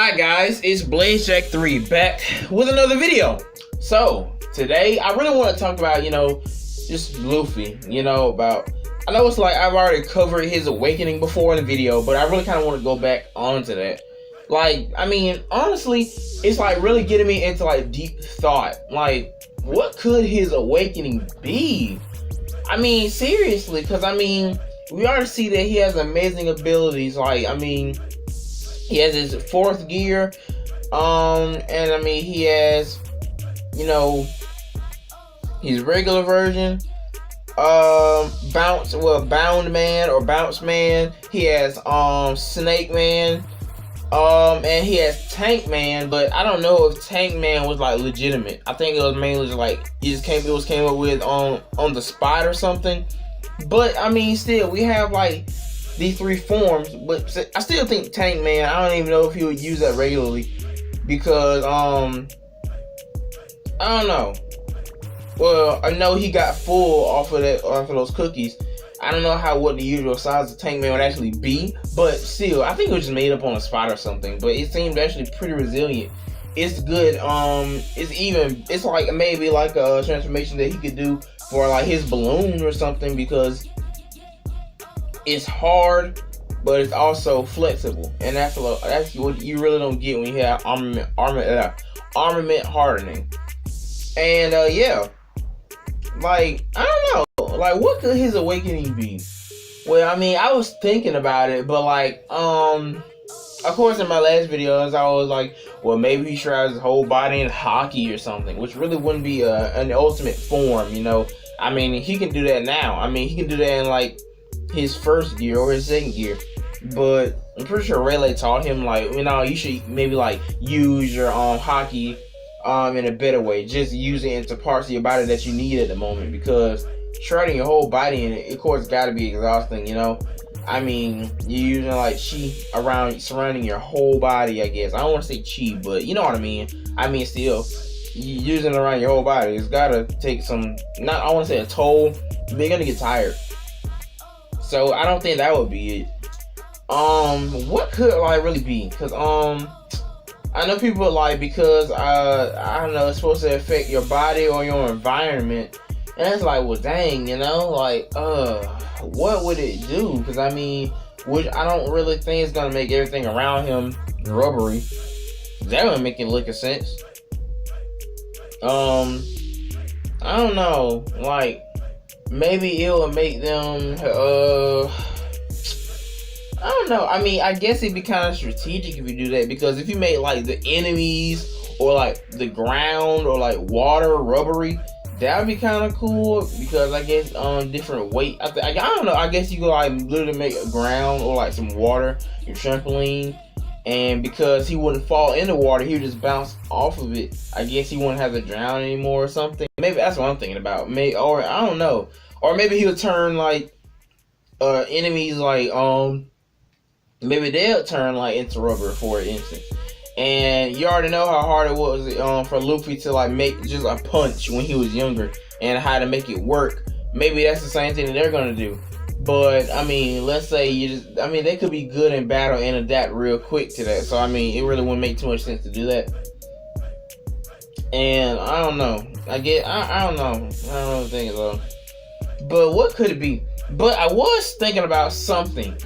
Hi guys, it's BlazeJack3 back with another video. So today I really want to talk about, just Luffy, about, I know it's like I've already covered his awakening before in the video, but I really kind of want to go back onto that. Like, I mean, honestly, it's like really getting me into like deep thought. Like, what could his awakening be? I mean, seriously, because I mean, we already see that he has amazing abilities. Like, I mean, he has his fourth gear, and I mean, he has, his regular version, bound man or bounce man. He has snake man, and he has tank man. But I don't know if tank man was like legitimate. I think it was mainly just like it was came up with on the spot or something. But I mean, still, we have like these three forms, but I still think tank man, I don't even know if he would use that regularly, because I don't know. Well, I know he got full off of those cookies. I don't know what the usual size of tank man would actually be, but still, I think it was just made up on the spot or something. But it seemed actually pretty resilient. It's good. It's like maybe like a transformation that he could do for like his balloon or something, because it's hard, but it's also flexible, and that's what you really don't get when you have armament hardening. And yeah, like, I don't know, like, what could his awakening be? Well, I mean, I was thinking about it, but like, of course, in my last videos, I was like, well, maybe he tries his whole body in hockey or something, which really wouldn't be an ultimate form, I mean, he can do that now. I mean, he can do that in like his first gear or his second gear, but I'm pretty sure Rayleigh taught him like, you should maybe like use your hockey in a better way. Just use it into parts of your body that you need at the moment, because shredding your whole body in it, of course, got to be exhausting. I mean, you're using like chi surrounding your whole body, I guess. I don't want to say chi, but you know what I mean. I mean, still, using it around your whole body, it's gotta take some, not, I want to say a toll, but you're gonna get tired. So I don't think that would be it. What could like really be? Because I know people like, because I don't know, it's supposed to affect your body or your environment, and it's like, well, dang, like what would it do? Because I mean, I don't really think it's gonna make everything around him rubbery. That would make it look a sense. I don't know, like, maybe it will make them, I don't know. I mean, I guess it'd be kind of strategic if you do that, because if you make like the enemies or like the ground or like water rubbery, that would be kind of cool, because I guess different weight. I don't know. I guess you could like literally make a ground or like some water, your trampoline, and because he wouldn't fall in the water, he would just bounce off of it. I guess he wouldn't have to drown anymore or something. Maybe that's what I'm thinking about. Maybe, or I don't know. Or maybe he would turn like enemies like maybe they'll turn like into rubber, for instance. And you already know how hard it was for Luffy to like make just a punch when he was younger, and how to make it work. Maybe that's the same thing that they're gonna do. But I mean, let's say they could be good in battle and adapt real quick to that. So I mean, it really wouldn't make too much sense to do that. And I don't know. I don't know. I don't know the thing though. But what could it be? But I was thinking about something.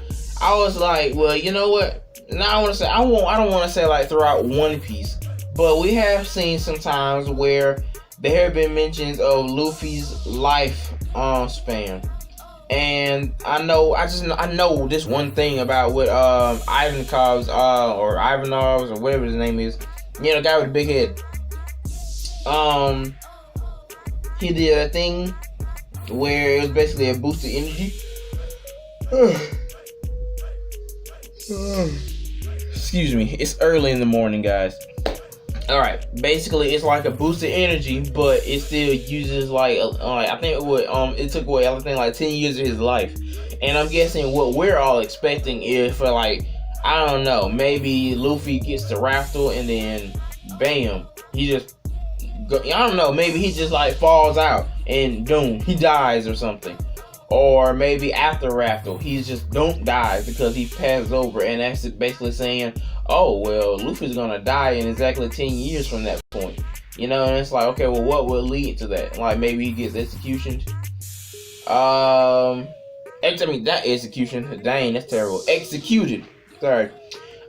I was like, well, you know what? Now I don't want to say like throughout One Piece, but we have seen sometimes where there have been mentions of Luffy's life span. And I know this one thing about what Ivankov's or Ivanov's or whatever his name is, the guy with the big head. He did a thing where it was basically a boost of energy. Excuse me, it's early in the morning, guys. Alright, basically it's like a boost of energy, but it still uses like I think it took away everything like 10 years of his life. And I'm guessing what we're all expecting is for like, I don't know, maybe Luffy gets to Raftel and then bam, I don't know, maybe he just like falls out and boom, he dies or something. Or maybe after Raftel, he's just don't die because he passes over, and that's basically saying, oh, well, Luffy's gonna die in exactly 10 years from that point. You know, and it's like, okay, well, what will lead to that? Like, maybe he gets executioned. Not execution. Dang, that's terrible. Executed. Sorry.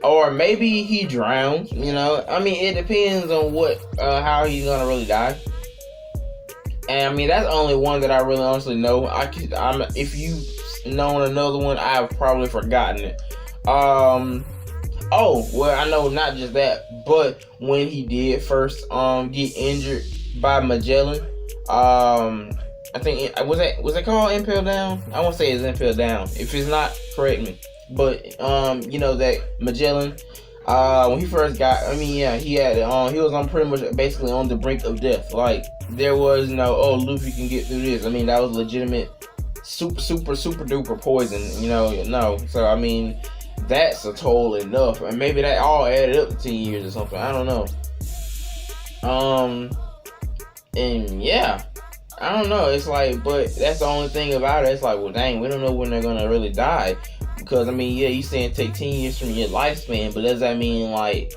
Or maybe he drowns. You know, I mean, it depends on how he's gonna really die. And I mean, that's only one that I really honestly know. If you've known another one, I've probably forgotten it. Oh, well, I know not just that, but when he did first get injured by Magellan, I think was that called Impel Down? I won't say it's Impel Down. If it's not, correct me. But you know that Magellan, when he first got, I mean, yeah, he was on pretty much basically on the brink of death. Like, there was no, oh, Luffy can get through this. I mean, that was legitimate, super duper poison. You know, no. So I mean, that's a toll enough, and maybe that all added up to 10 years or something. I don't know. And yeah, I don't know. It's like, but that's the only thing about it. It's like, well, dang, we don't know when they're gonna really die, because I mean, yeah, you saying take 10 years from your lifespan, but does that mean like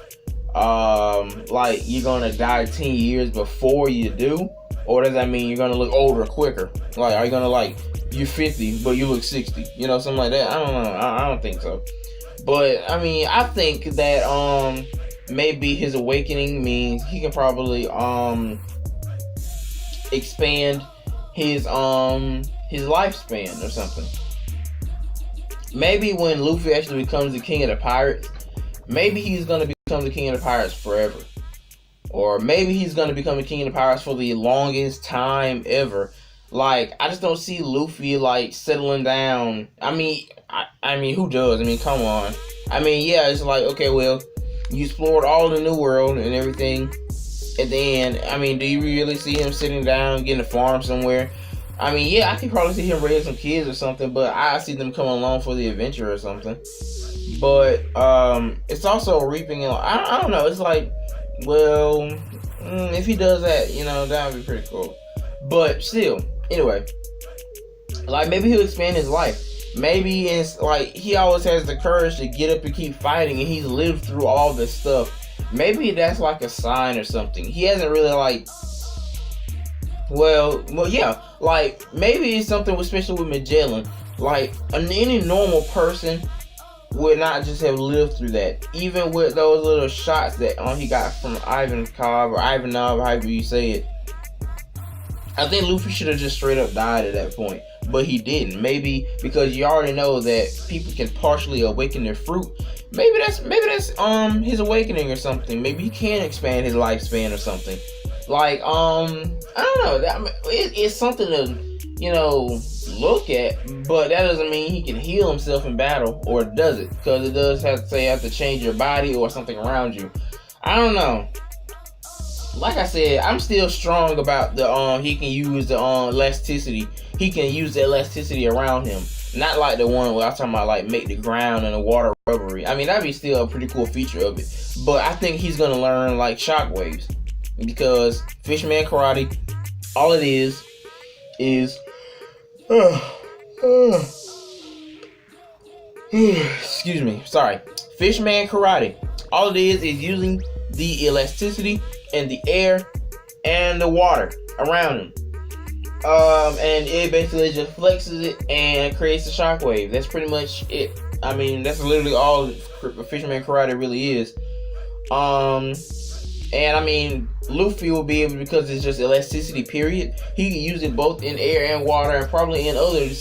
you're gonna die 10 years before you do, or does that mean you're gonna look older quicker? Like, are you gonna you're 50 but you look 60? You know, something like that. I don't know. I don't think so. But I mean, I think that maybe his awakening means he can probably expand his lifespan or something. Maybe when Luffy actually becomes the king of the pirates, maybe he's gonna become the king of the pirates forever. Or maybe he's gonna become the king of the pirates for the longest time ever. Like, I just don't see Luffy settling down. I mean, who does? I mean, come on. I mean, yeah, it's like, okay, well, you explored all the new world and everything. At the end, I mean, do you really see him sitting down, getting a farm somewhere? I mean, yeah, I could probably see him raise some kids or something, but I see them coming along for the adventure or something. But it's also reaping. I don't know. It's like, well, if he does that, you know, that would be pretty cool. But still, anyway, like, maybe he'll expand his life. Maybe it's like he always has the courage to get up and keep fighting, and he's lived through all this stuff. Maybe that's like a sign or something. He hasn't really well, yeah. Like, maybe it's something especially with Magellan. Like, any normal person would not just have lived through that. Even with those little shots that he got from Ivankov or Ivanov, however you say it. I think Luffy should have just straight up died at that point, but he didn't. Maybe because you already know that people can partially awaken their fruit. Maybe that's his awakening or something. Maybe he can expand his lifespan or something. Like, I don't know. It's something to, you know, look at, but that doesn't mean he can heal himself in battle, or does it? Because it does have to change your body or something around you. I don't know. Like I said, I'm still strong about the he can use the elasticity. He can use the elasticity around him. Not like the one where I was talking about make the ground and the water rubbery. I mean, that'd be still a pretty cool feature of it. But I think he's gonna learn shockwaves. Because Fishman Karate, all it is excuse me, sorry. Fishman Karate, all it is using the elasticity and the air and the water around him. And it basically just flexes it and creates a shockwave. That's pretty much it. I mean, that's literally all Fisherman Karate really is. And I mean, Luffy will be able, because it's just elasticity, period. He can use it both in air and water, and probably in other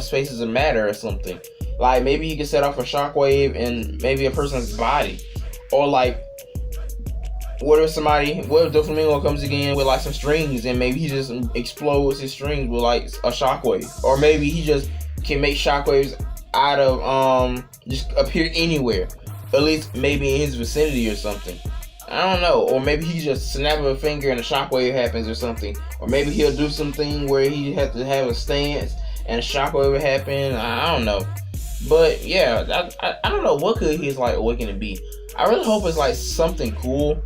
spaces of matter or something. Like, maybe he can set off a shockwave in maybe a person's body, or what if Doflamingo comes again with some strings, and maybe he just explodes his strings with a shockwave, or maybe he just can make shockwaves out of just appear anywhere, at least maybe in his vicinity or something. I don't know. Or maybe he just snap of a finger and a shockwave happens or something. Or maybe he'll do something where he has to have a stance and a shockwave will happen. I don't know. But yeah, I don't know what could his awakening be. I really hope it's something cool.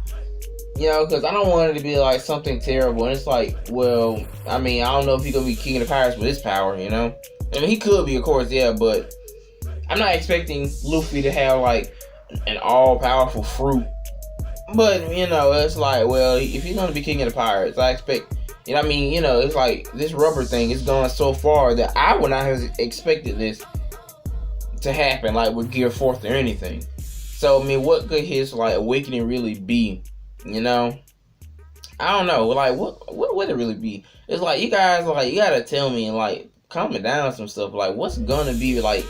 You know, because I don't want it to be something terrible. And it's well, I mean, I don't know if he's going to be king of the pirates with his power, you know. I mean, he could be, of course, yeah, but I'm not expecting Luffy to have like an all-powerful fruit. But you know, it's like, well, if he's gonna be king of the pirates, I expect. You know what I mean? You know, it's like this rubber thing is gone so far that I would not have expected this to happen, like with Gear Fourth or anything. So I mean, what could his like awakening really be? You know, I don't know. Like, what would it really be? It's like you guys, like, you gotta tell me, like, calm it down some stuff. Like, what's gonna be like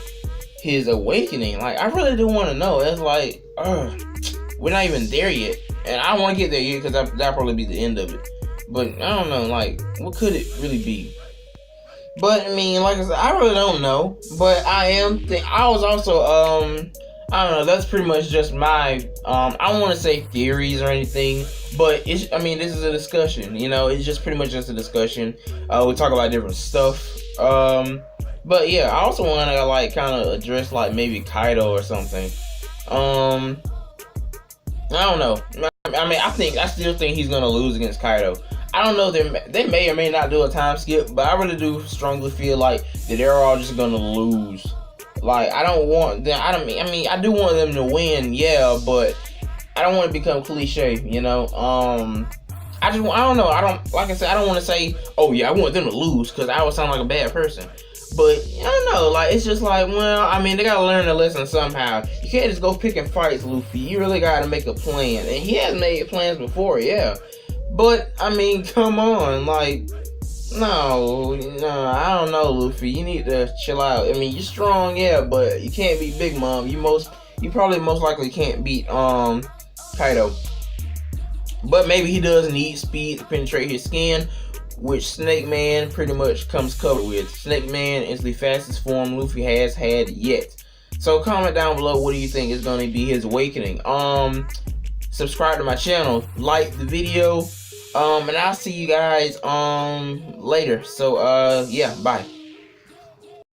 his awakening? Like, I really do want to know. It's like, we're not even there yet, and I don't want to get there yet because that'll probably be the end of it. But I don't know. Like, what could it really be? But I mean, like I said, I really don't know. But I was also I don't know. That's pretty much just my I don't want to say theories or anything, but it's. I mean, this is a discussion. You know, it's just pretty much just a discussion. We talk about different stuff. But yeah, I also want to like kind of address like maybe Kaido or something. I don't know. I mean, I still think he's gonna lose against Kaido. I don't know. They may or may not do a time skip, but I really do strongly feel like that they're all just gonna lose. Like, I don't want them. I mean, I do want them to win, yeah, but I don't want to become cliche, you know. I don't know. Like I said, I don't want to say, oh yeah, I want them to lose, because I would sound like a bad person. But I don't know. Like, it's just like, well, I mean, they gotta learn a lesson somehow. You can't just go picking fights, Luffy. You really gotta make a plan, and he has made plans before, yeah. But I mean, come on, like, no, I don't know, Luffy. You need to chill out. I mean, you're strong, yeah, but you can't beat Big Mom. You probably most likely can't beat Kaido. But maybe he does need speed to penetrate his skin, which Snake Man pretty much comes covered with. Snake Man is the fastest form Luffy has had yet. So comment down below, what do you think is going to be his awakening? Subscribe to my channel, like the video, and I'll see you guys later. So yeah, bye.